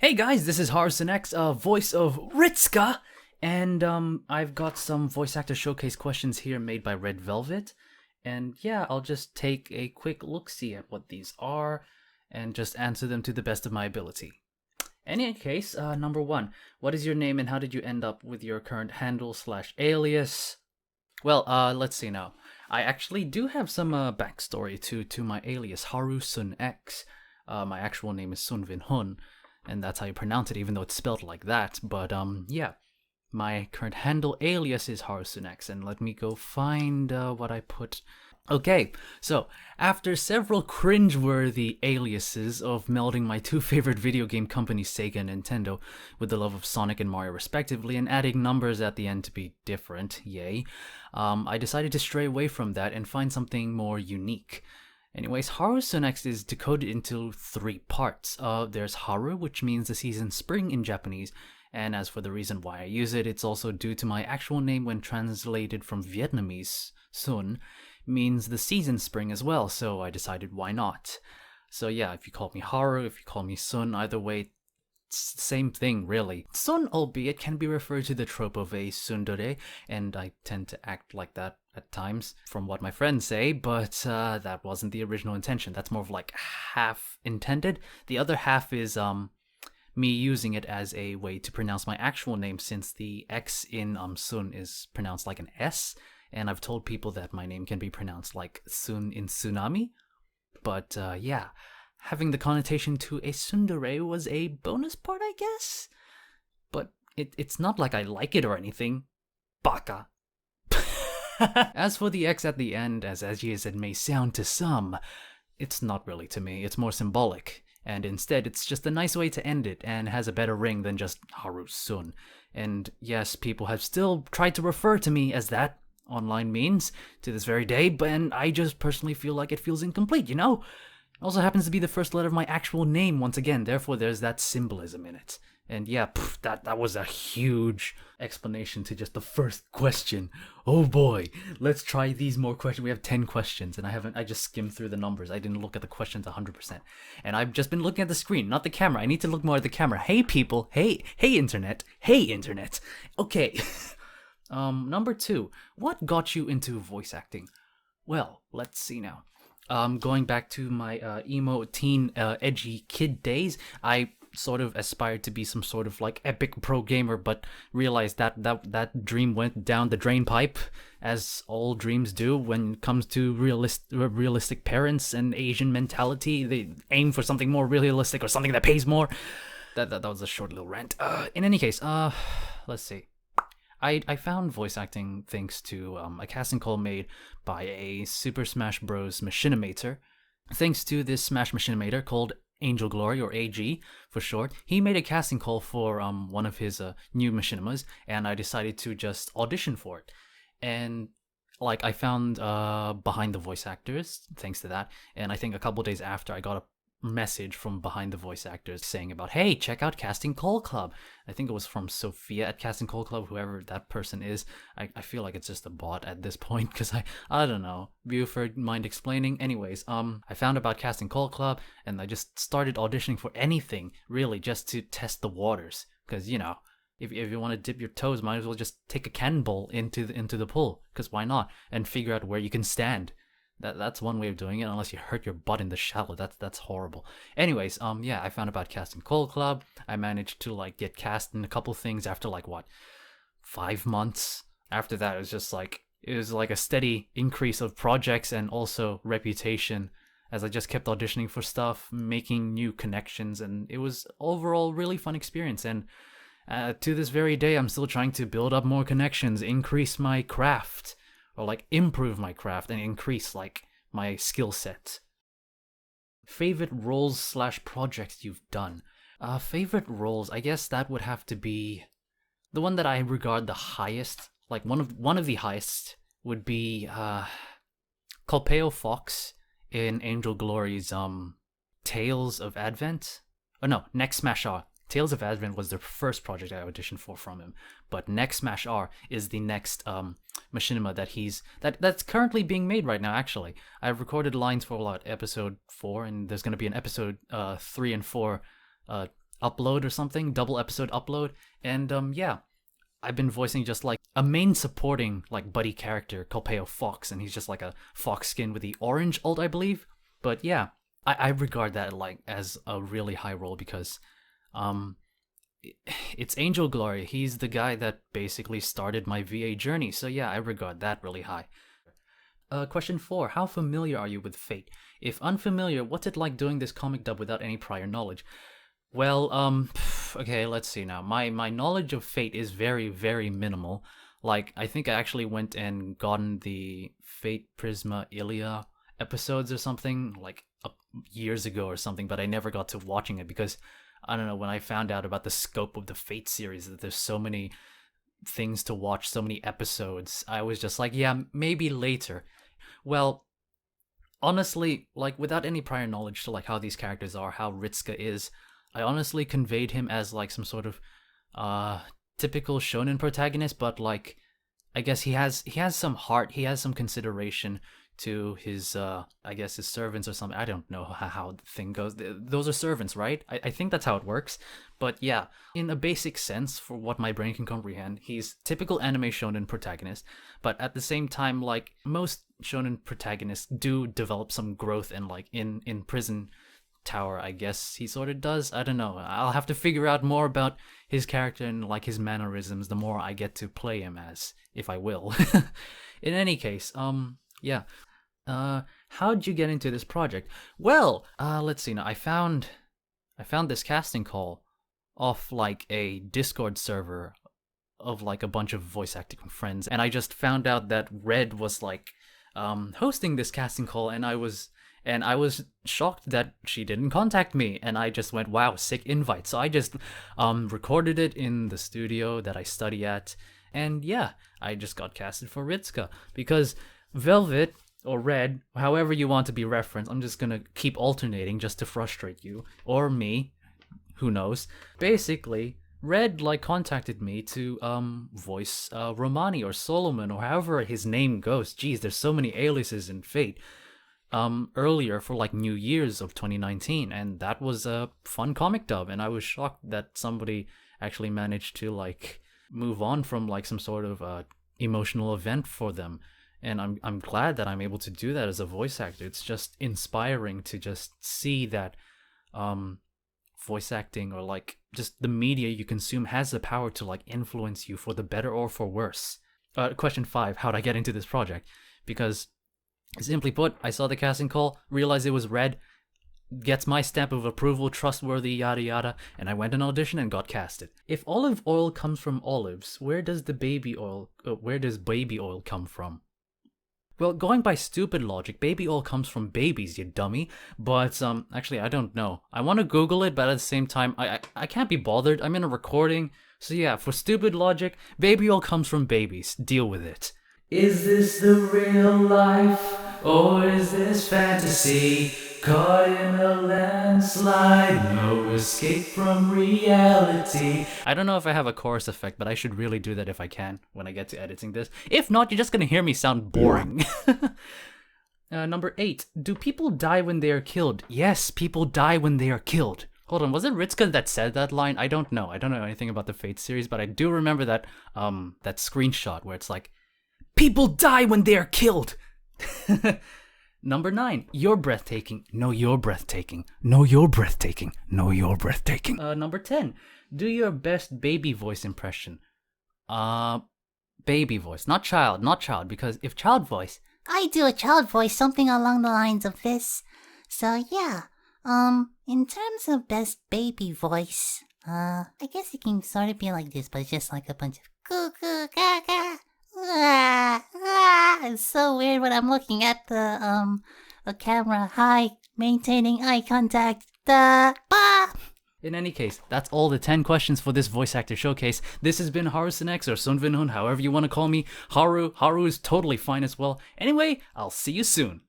Hey guys, this is HaruTsunX, voice of Ritsuka, and I've got some voice actor showcase questions here made by Red Velvet, and yeah, I'll just take a quick look-see at what these are, and just answer them to the best of my ability. In any case, number one, what is your name and how did you end up with your current handle / alias? Well, let's see now. I actually do have some backstory to my alias, HaruTsunX. My actual name is Sun Vin Hun, and that's how you pronounce it, even though it's spelled like that. But yeah, my current handle alias is HaruTsunX, and let me go find what I put. Okay, so after several cringeworthy aliases of melding my two favorite video game companies, Sega and Nintendo, with the love of Sonic and Mario respectively, and adding numbers at the end to be different, yay, I decided to stray away from that and find something more unique. Anyways, HaruTsunX is decoded into three parts. There's Haru, which means the season spring in Japanese, and as for the reason why I use it, it's also due to my actual name when translated from Vietnamese. Sun means the season spring as well, so I decided why not. So yeah, if you call me Haru, if you call me Sun, either way, it's the same thing, really. Sun, albeit, can be referred to the trope of a tsundere, and I tend to act like that at times, from what my friends say, but that wasn't the original intention. That's more of like half intended. The other half is me using it as a way to pronounce my actual name, since the X in Sun is pronounced like an S, and I've told people that my name can be pronounced like Sun in tsunami. But yeah, having the connotation to a tsundere was a bonus part, I guess? But it's not like I like it or anything. Baka. As for the X at the end, as edgy as it may sound to some, it's not really to me, it's more symbolic. And instead, it's just a nice way to end it, and has a better ring than just Haru-sun. And yes, people have still tried to refer to me as that, online means, to this very day, and I just personally feel like it feels incomplete, you know? It also happens to be the first letter of my actual name once again, therefore there's that symbolism in it. And yeah, that was a huge explanation to just the first question. Oh boy, let's try these more questions. We have 10 questions, and I just skimmed through the numbers. I didn't look at the questions 100%. And I've just been looking at the screen, not the camera. I need to look more at the camera. Hey people, hey internet, hey internet. Okay. Number two, what got you into voice acting? Well, let's see now. Going back to my emo teen edgy kid days, I sort of aspired to be some sort of like epic pro gamer, but realized that dream went down the drain pipe, as all dreams do when it comes to realistic parents and Asian mentality. They aim for something more realistic or something that pays more. That was a short little rant. In any case, let's see. I found voice acting thanks to a casting call made by a Super Smash Bros. Machinimator. Thanks to this Smash Machinimator called Angel Glory, or AG for short, he made a casting call for one of his new machinimas, and I decided to just audition for it. And like, I found Behind the Voice Actors thanks to that, and I think a couple days after I got a message from Behind the Voice Actors saying about, hey, check out Casting Call Club. I think it was from Sophia at Casting Call Club, whoever that person is. I feel like it's just a bot at this point, because I don't know. Buford, mind explaining? Anyways, I found about Casting Call Club, and I just started auditioning for anything, really, just to test the waters. Because, you know, if you want to dip your toes, might as well just take a cannonball into the pool, because why not? And figure out where you can stand. That's one way of doing it, unless you hurt your butt in the shallow. That's horrible. Anyways, yeah, I found about Casting Call Club. I managed to like get cast in a couple things after like 5 months. After that, it was like a steady increase of projects and also reputation, as I just kept auditioning for stuff, making new connections, and it was overall really fun experience. And to this very day, I'm still trying to build up more connections, increase my craft, or like improve my craft and increase like my skill set. Favorite roles / projects you've done? Favorite roles, I guess that would have to be the one that I regard the highest. Like one of the highest would be Colpeo Fox in Angel Glory's Tales of Advent. Oh no, Next Smash R. Tales of Advent was the first project I auditioned for from him, but Next Smash R is the next machinima that's currently being made right now. Actually, I've recorded lines for episode 4, and there's going to be an episode 3 and 4 upload or something, double episode upload, and yeah, I've been voicing just like a main supporting like buddy character called Peo Fox, and he's just like a fox skin with the orange ult, I believe. But yeah, I regard that like as a really high role because it's Angel Glory. He's the guy that basically started my VA journey. So yeah, I regard that really high. Question 4. How familiar are you with Fate? If unfamiliar, what's it like doing this comic dub without any prior knowledge? Well, okay, let's see now. My knowledge of Fate is very, very minimal. Like, I think I actually went and gotten the Fate Prisma Ilia episodes or something, like, years ago or something, but I never got to watching it because, I don't know, when I found out about the scope of the Fate series, that there's so many things to watch, so many episodes, I was just like, yeah, maybe later. Well, honestly, like, without any prior knowledge to, like, how these characters are, how Ritsuka is, I honestly conveyed him as, like, some sort of, typical shonen protagonist, but, like, I guess he has some heart, he has some consideration to his, I guess his servants or something. I don't know how the thing goes. Those are servants, right? I think that's how it works. But yeah, in a basic sense, for what my brain can comprehend, he's typical anime shonen protagonist. But at the same time, like, most shonen protagonists do develop some growth, and like in Prison Tower, I guess he sort of does. I don't know. I'll have to figure out more about his character and like his mannerisms the more I get to play him as, if I will. In any case, yeah. How'd you get into this project? Well, let's see now. I found this casting call off like a Discord server of like a bunch of voice acting friends, and I just found out that Red was like hosting this casting call, and I was shocked that she didn't contact me, and I just went, wow, sick invite. So I just recorded it in the studio that I study at, and yeah, I just got casted for Ritsuka because Velvet or Red, however you want to be referenced, I'm just gonna keep alternating just to frustrate you or me, who knows. Basically, Red like contacted me to voice Romani or Solomon or however his name goes. Jeez, there's so many aliases in Fate. Earlier for like New Year's of 2019, and that was a fun comic dub, and I was shocked that somebody actually managed to like move on from like some sort of emotional event for them. And I'm glad that I'm able to do that as a voice actor. It's just inspiring to just see that voice acting or like just the media you consume has the power to like influence you for the better or for worse. Question 5, how'd I get into this project? Because simply put, I saw the casting call, realized it was Red, gets my stamp of approval, trustworthy, yada yada, and I went an audition and got casted. If olive oil comes from olives, where does baby oil come from? Well, going by stupid logic, baby oil comes from babies, you dummy. But, actually, I don't know. I want to Google it, but at the same time, I can't be bothered. I'm in a recording. So yeah, for stupid logic, baby oil comes from babies. Deal with it. Is this the real life, or is this fantasy? Caught in a landslide, no escape from reality. I don't know if I have a chorus effect, but I should really do that if I can when I get to editing this. If not, you're just gonna hear me sound boring. Number 8. Do people die when they are killed? Yes, people die when they are killed. Hold on, was it Ritsuka that said that line? I don't know. I don't know anything about the Fate series, but I do remember that that screenshot where it's like, people die when they are killed. Number 9, you're breathtaking. No, you're breathtaking. No, you're breathtaking. No, you're breathtaking. Number 10, do your best baby voice impression. Baby voice, not child, because if child voice, I do a child voice, something along the lines of this. So yeah, in terms of best baby voice, I guess it can sort of be like this, but it's just like a bunch of goo gaga. It's so weird when I'm looking at the camera. Hi, maintaining eye contact. In any case, that's all the 10 questions for this voice actor showcase. This has been HaruTsunX or Sunvinhun, however you want to call me. Haru is totally fine as well. Anyway, I'll see you soon.